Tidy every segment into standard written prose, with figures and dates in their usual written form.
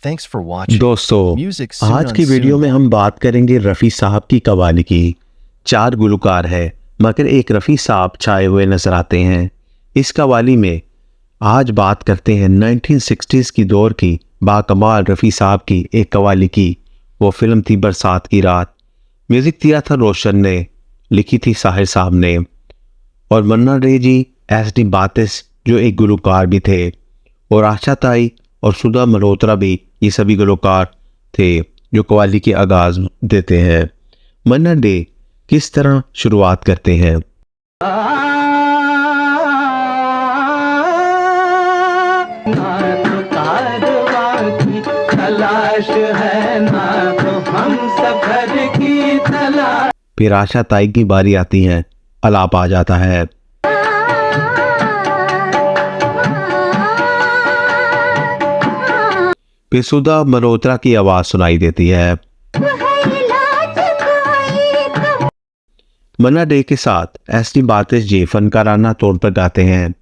Thanks for watching. दोस्तों, Music soon आज on की वीडियो Soon. में हम बात करेंगे रफ़ी साहब की कव्वाली की। 4 गुलकार है, मगर एक रफ़ी साहब छाए हुए नजर आते हैं इस कव्वाली में। आज बात करते हैं 1960s की दौर की बाकमाल रफ़ी साहब की एक कव्वाली की। वो फिल्म थी बरसात की रात। म्यूज़िक दिया था रोशन ने, लिखी थी साहिर साहब ने, और मन्ना डे जी, एस डी बातिस जो एक गुलकार भी थे, और आशा ताई और सुधा मल्होत्रा भी, ये सभी गुलकार थे जो कव्वाली के आगाज देते हैं। मन्ना डे किस तरह शुरुआत करते हैं। ना तो कारवां की तलाश है, ना तो हम सफर की तलाश। फिर आशा ताई की बारी आती है, अलाप आ जाता है। फिर सुधा मल्होत्रा की आवाज सुनाई देती है। मन्ना डे के साथ एस डी बातिस जी फनकाराना तौर पर गाते हैं।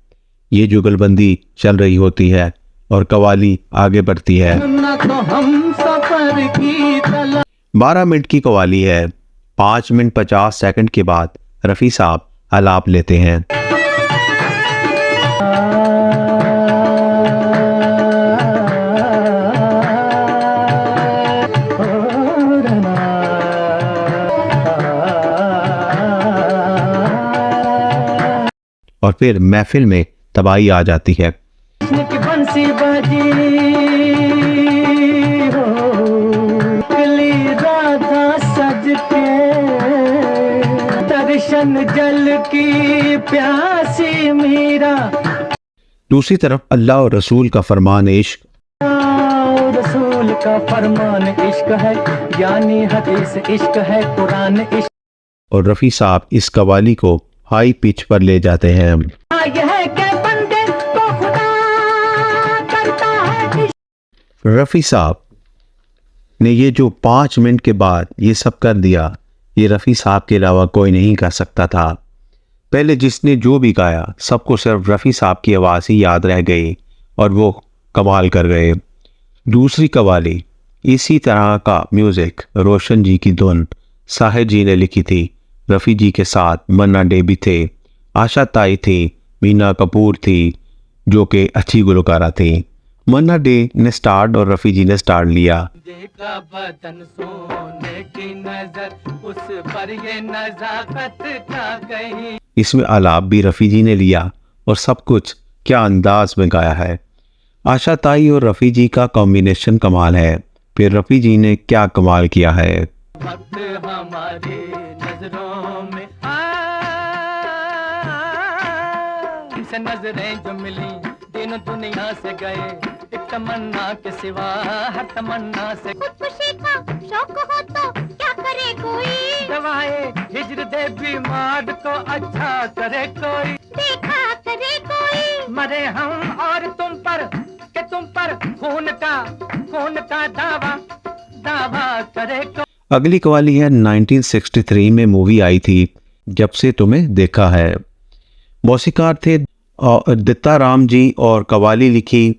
ये जुगलबंदी चल रही होती है और कव्वाली आगे बढ़ती है। ना तो हम सफर की तलाश। 12 मिनट की कव्वाली है। 5 मिनट 50 सेकंड के बाद रफ़ी साहब आलाप लेते हैं। और फिर महफिल में तबाही आ जाती है। की बंसी बजी हो, कली राधा सज के, दर्शन जल की प्यासी मीरा। दूसरी तरफ अल्लाह और रसूल का फरमान इश्क, रसूल का फरमान इश्क है, यानी हदीस इश्क है, कुरान इश्क। और रफ़ी साहब इस कव्वाली को हाई पिच पर ले जाते हैं। यह के बंदे को खुदा करता है। रफ़ी साहब ने ये जो 5 मिनट के बाद ये सब कर दिया, ये रफ़ी साहब के अलावा कोई नहीं कर सकता था। पहले जिसने जो भी गाया सबको सिर्फ रफ़ी साहब की आवाज़ ही याद रह गई और वो कमाल कर गए। दूसरी कव्वाली इसी तरह का म्यूज़िक रोशन जी की धुन साहिर जी ने लिखी थी। रफ़ी जी के साथ मन्ना डे भी थे, आशा ताई थी, मीना कपूर थी जो कि अच्छी गुलकारा थी। मन्ना डे ने स्टार्ट और रफ़ी जी ने स्टार्ट लिया। देखा बदन सोने की नजर, उस पर ये नजाकत का गई। इसमें आलाप भी रफ़ी जी ने लिया और सब कुछ क्या अंदाज में गाया है। आशा ताई और रफ़ी जी का कॉम्बिनेशन कमाल है। फिर रफ़ी जी ने क्या कमाल किया है। वक्त हमारी नजरों में इनसे नजरें जो मिली, तीनों दुनिया से गए, एक तमन्ना के सिवा हर तमन्ना से। खुदकुशी का शौक हो तो क्या करे कोई, दवाए हिजर दे बीमार को अच्छा करे कोई, देखा करे कोई। मरे हम और तुम पर के तुम पर खून का दावा करे कोई। अगली कव्वाली है 1963 में मूवी आई थी जब से तुम्हें देखा है। मौसीकार थे दत्ता राम जी और कव्वाली लिखी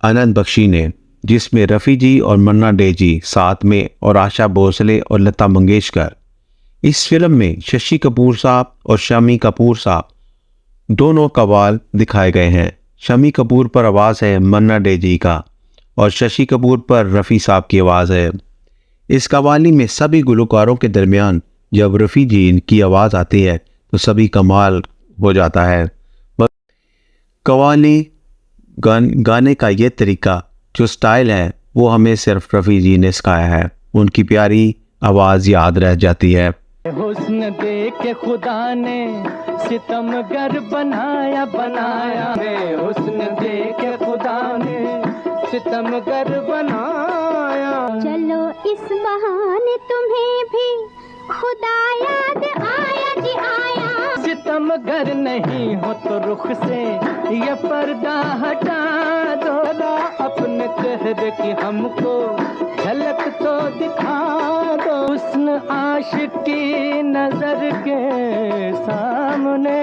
आनंद बख्शी ने, जिसमें रफ़ी जी और मन्ना डे जी साथ में और आशा भोसले और लता मंगेशकर। इस फिल्म में शशि कपूर साहब और शमी कपूर साहब दोनों कव्वाल दिखाए गए हैं। शमी कपूर पर आवाज़ है मन्ना डे जी का और शशि कपूर पर रफ़ी साहब की आवाज़ है। इस कव्वाली में सभी गुलकारों के दरमियान जब रफ़ी जी की आवाज़ आती है तो सभी कमाल हो जाता है। कव्वाली गाने का ये तरीका जो स्टाइल है वो हमें सिर्फ रफ़ी जी ने सिखाया है। उनकी प्यारी आवाज़ याद रह जाती है। हुस्न देख के खुदा ने सितमगर बनाया, हुस्न देख के खुदा ने सितमगर बनाया। चलो इस बहाने तुम्हें भी खुदा याद आया जी आया। सितमगर नहीं हो तो रुख से ये पर्दा हटा दो, अपने चेहरे की हमको झलक तो दिखा दो। हुस्न आशिक की नजर के सामने।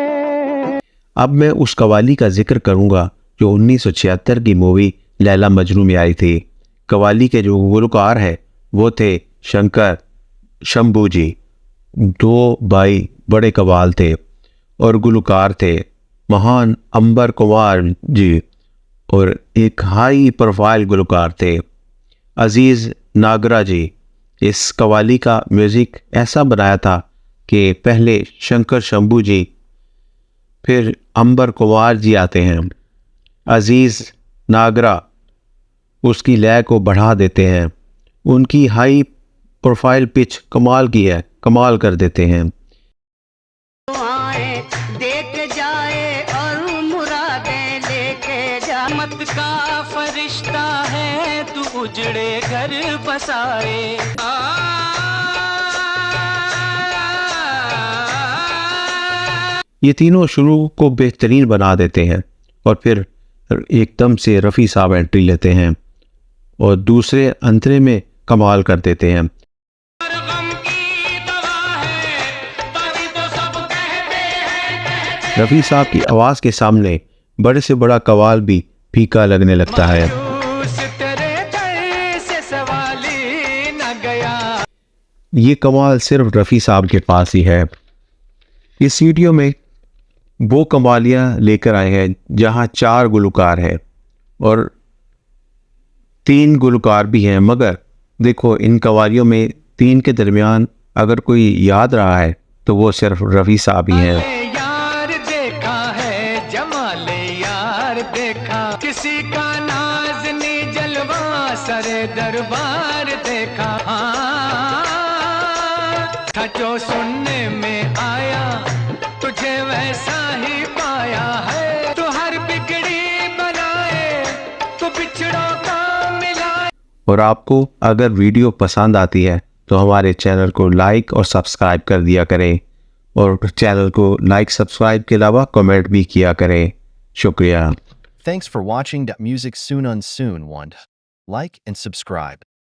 अब मैं उस कव्वाली का जिक्र करूंगा जो 1976 की मूवी लैला मजनू में आई थी। कव्वाली के जो गुलकार है वो थे शंकर शंभू जी। दो भाई बड़े कव्वाल थे और गुलकार थे, महान अंबर कुमार जी, और एक हाई प्रोफाइल गुलकार थे अजीज़ नागरा जी। इस कव्वाली का म्यूज़िक ऐसा बनाया था कि पहले शंकर शंभू जी, फिर अंबर कुमार जी आते हैं, अजीज़ नागरा उसकी लय को बढ़ा देते हैं, उनकी हाई प्रोफाइल पिच कमाल की है, कमाल कर देते हैं। आए देख जाए और मुरादें लेके जा, मत का फरिश्ता है तू उजड़े घर बसाए। ये तीनों शुरू को बेहतरीन बना देते हैं और फिर एकदम से रफ़ी साहब एंट्री लेते हैं और दूसरे अंतरे में कमाल कर देते हैं। रफ़ी साहब की आवाज़ के सामने बड़े से बड़ा कव्वाल भी फीका लगने लगता है। ये कमाल सिर्फ रफ़ी साहब के पास ही है। इस वीडियो में वो कव्वालियाँ लेकर आए हैं जहाँ 4 गुलकार हैं और 3 गुलकार भी हैं, मगर देखो इन कव्वालियों में 3 के दरमियान अगर कोई याद रहा है तो वो सिर्फ रफ़ी साहब ही हैं। यार देखा है जमाले यार देखा, किसी का नाज़नी जलवा सरे दरबार देखा। था जो सुनने में आया तुझे वैसा ही पाया है, तो हर बिगड़ी बनाए तो बिछड़ों का मिलाए। और आपको अगर वीडियो पसंद आती है तो हमारे चैनल को लाइक और सब्सक्राइब कर दिया करें और चैनल को लाइक सब्सक्राइब के अलावा कमेंट भी किया करें। शुक्रिया। Thanks for watching. Music soon. Like and subscribe.